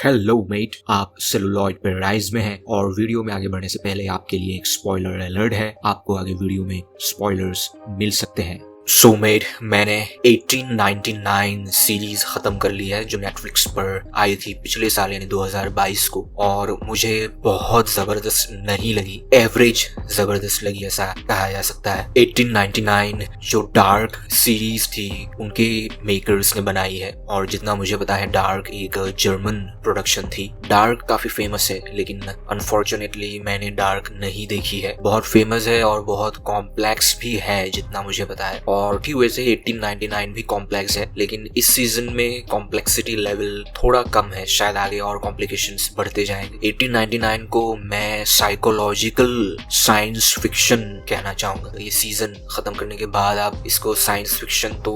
Hello met, आप celluloid paradise में हैं और वीडियो में आगे बढ़ने से पहले आपके लिए एक स्पॉइलर अलर्ट है। आपको आगे वीडियो में स्पॉयलर्स मिल सकते हैं। सो मेट, मैंने 1899 सीरीज खत्म कर ली है जो नेटफ्लिक्स पर आई थी पिछले साल यानी 2022 को, और मुझे बहुत जबरदस्त नहीं लगी, एवरेज जबरदस्त लगी ऐसा कहा जा सकता है। 1899 जो डार्क सीरीज थी उनके मेकर्स ने बनाई है, और जितना मुझे पता है डार्क एक जर्मन प्रोडक्शन थी। डार्क काफी फेमस है लेकिन अनफॉर्चुनेटली मैंने डार्क नहीं देखी है। बहुत फेमस है और बहुत कॉम्प्लेक्स भी है जितना मुझे पता है, और ठीक वैसे 1899 भी कॉम्प्लेक्स है, लेकिन इस सीजन में कॉम्प्लेक्सिटी लेवल थोड़ा कम है, शायद आगे और कॉम्प्लिकेशंस बढ़ते जाएंगे। 1899 को मैं साइकोलॉजिकल साइंस फिक्शन कहना चाहूंगा। ये सीजन खत्म करने के बाद आप इसको साइंस फिक्शन तो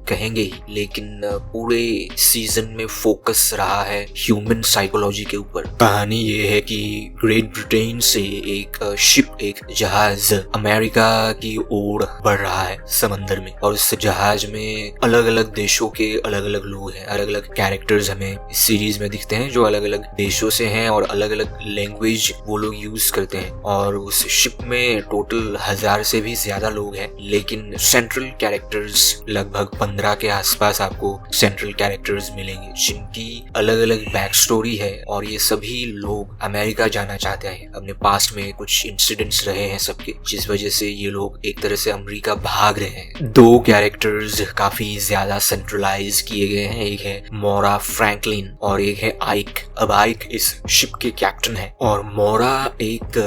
कहेंगे ही, लेकिन पूरे सीजन में फोकस रहा है ह्यूमन साइकोलॉजी के ऊपर। कहानी ये है कि ग्रेट ब्रिटेन से एक शिप, एक जहाज अमेरिका की ओर बढ़ रहा है समंदर में, और इस जहाज में अलग अलग देशों के अलग अलग लोग हैं, अलग अलग कैरेक्टर्स हमें इस सीरीज में दिखते हैं जो अलग अलग देशों से हैं और अलग अलग लैंग्वेज वो लोग यूज करते हैं। और उस शिप में टोटल 1000 से भी ज्यादा लोग हैं, लेकिन सेंट्रल कैरेक्टर्स लगभग 15 के आसपास आपको सेंट्रल कैरेक्टर्स मिलेंगे जिनकी अलग अलग बैक स्टोरी है, और ये सभी लोग अमेरिका जाना चाहते हैं। अपने पास्ट में कुछ इंसिडेंट्स रहे हैं सबके, जिस वजह से ये लोग एक तरह से अमेरिका भाग रहे हैं। दो कैरेक्टर्स काफी ज्यादा सेंट्रलाइज किए गए हैं, एक है मोरा फ्रैंकलिन और एक है आइक। अब आइक इस शिप के कैप्टन है और मोरा एक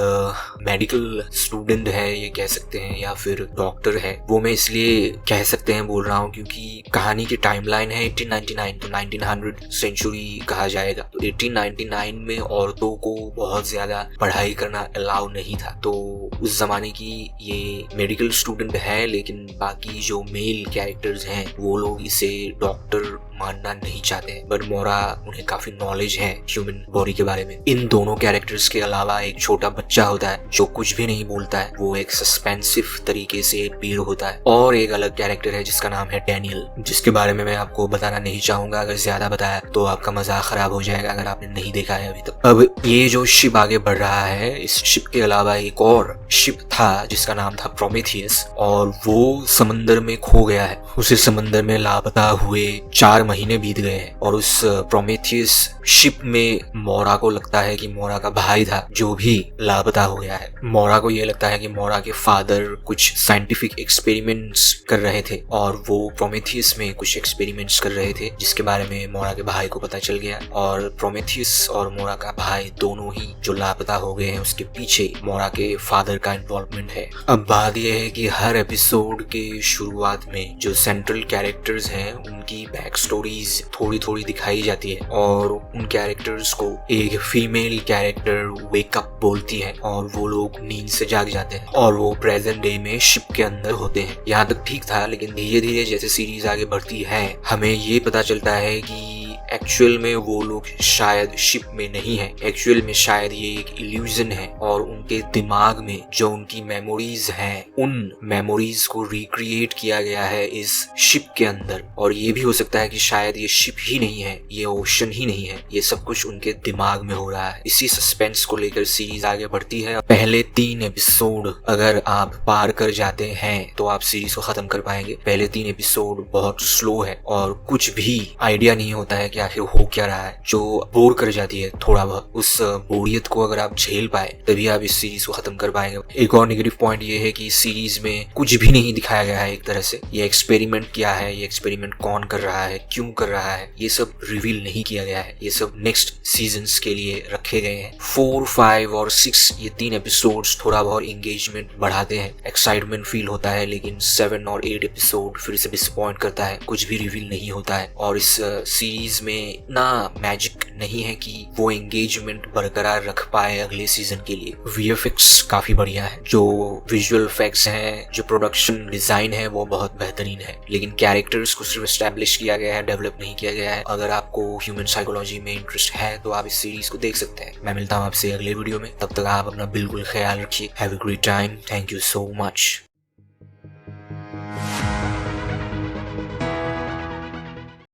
मेडिकल स्टूडेंट है ये कह सकते हैं, या फिर डॉक्टर है। वो मैं इसलिए कह सकते हैं बोल रहा हूँ क्योंकि कहानी की टाइमलाइन है 1899, तो 1900 सेंचुरी कहा जाएगा। तो 1899 में औरतों को बहुत ज्यादा पढ़ाई करना अलाउ नहीं था, तो उस जमाने की ये मेडिकल स्टूडेंट है, लेकिन बाकी जो मेल कैरेक्टर्स हैं वो लोग इसे डॉक्टर मानना नहीं चाहते हैं। बट मोरा उन्हें काफी नॉलेज है ह्यूमन बॉडी के बारे में। इन दोनों कैरेक्टर्स के अलावा एक छोटा बच्चा होता है जो कुछ भी नहीं बोलता है, वो एक सस्पेंसिव तरीके से पीर होता है। और एक अलग कैरेक्टर है जिसका नाम है डैनियल, जिसके बारे में मैं आपको बताना नहीं चाहूंगा, अगर ज्यादा बताया तो आपका मजाक खराब हो जाएगा अगर आपने नहीं देखा है अभी तक। अब ये जो शिप आगे बढ़ रहा है, इस शिप के अलावा एक और शिप था जिसका नाम था प्रोमेथियस, और वो समंदर में खो गया है। उसे समंदर में लापता हुए 4 महीने बीत गए हैं, और उस प्रोमेथियस शिप में मोरा को लगता है कि मोरा का भाई था जो भी लापता हो गया है। मोरा को ये लगता है कि मोरा के फादर कुछ साइंटिफिक एक्सपेरिमेंट्स कर रहे थे, और वो प्रोमेथियस में कुछ एक्सपेरिमेंट्स कर रहे थे जिसके बारे में मोरा के भाई को पता चल गया, और प्रोमेथियस और मोरा का भाई दोनों ही जो लापता हो गए हैं उसके पीछे मोरा के फादर का इन्वॉल्वमेंट है। अब बात यह है कि हर एपिसोड के शुरुआत में जो सेंट्रल कैरेक्टर्स हैं उनकी बैक स्टोरीज थोड़ी थोड़ी दिखाई जाती है, और उन कैरेक्टर्स को एक फीमेल कैरेक्टर वेकअप बोलती है, और वो लोग नींद से जाग जाते हैं और वो प्रेजेंट डे में शिप के अंदर होते हैं। यहाँ तक ठीक था, लेकिन धीरे धीरे जैसे सीरीज आगे बढ़ती है हमें ये पता चलता है कि एक्चुअल में वो लोग शायद शिप में नहीं है, एक्चुअल में शायद ये एक इल्यूजन है, और उनके दिमाग में जो उनकी मेमोरीज हैं उन मेमोरीज को रिक्रिएट किया गया है इस शिप के अंदर। और ये भी हो सकता है कि शायद ये शिप ही नहीं है, ये ओशन ही नहीं है, ये सब कुछ उनके दिमाग में हो रहा है। इसी सस्पेंस को लेकर सीरीज आगे बढ़ती है। पहले 3 एपिसोड अगर आप पार कर जाते हैं तो आप सीरीज को खत्म कर पाएंगे। पहले 3 एपिसोड बहुत स्लो है और कुछ भी आइडिया नहीं होता है कि आखिर हो क्या रहा है, जो बोर कर जाती है थोड़ा बहुत। उस बोरियत को अगर आप झेल पाए तभी आप इस सीरीज को खत्म कर पाएंगे। एक और नेगेटिव पॉइंट ये है कि इस सीरीज में कुछ भी नहीं दिखाया गया है एक तरह से। ये एक्सपेरिमेंट क्या है, ये एक्सपेरिमेंट कौन कर रहा है, क्यों कर रहा है, ये सब रिवील नहीं किया गया है। ये सब नेक्स्ट सीजन्स के लिए रखे गए हैं। 4, 5 और 6 ये 3 एपिसोड्स थोड़ा बहुत एंगेजमेंट बढ़ाते हैं, एक्साइटमेंट फील होता है, लेकिन 7 और 8 एपिसोड फिर से डिसअपॉइंट करता है, कुछ भी रिवील नहीं होता है। और इस सीरीज में इतना मैजिक नहीं है कि वो एंगेजमेंट बरकरार रख पाए अगले सीजन के लिए। वीएफएक्स काफी बढ़िया है, जो विजुअल इफेक्ट्स हैं, जो प्रोडक्शन डिजाइन है वो बहुत बेहतरीन है, लेकिन कैरेक्टर्स को सिर्फ एस्टैब्लिश किया गया है, डेवलप नहीं किया गया है। अगर आपको ह्यूमन साइकोलॉजी में इंटरेस्ट है तो आप इस सीरीज को देख सकते हैं। मैं मिलता हूँ आपसे अगले वीडियो में, तब तक आप अपना बिल्कुल ख्याल रखिए। Have a great time. Thank you so much.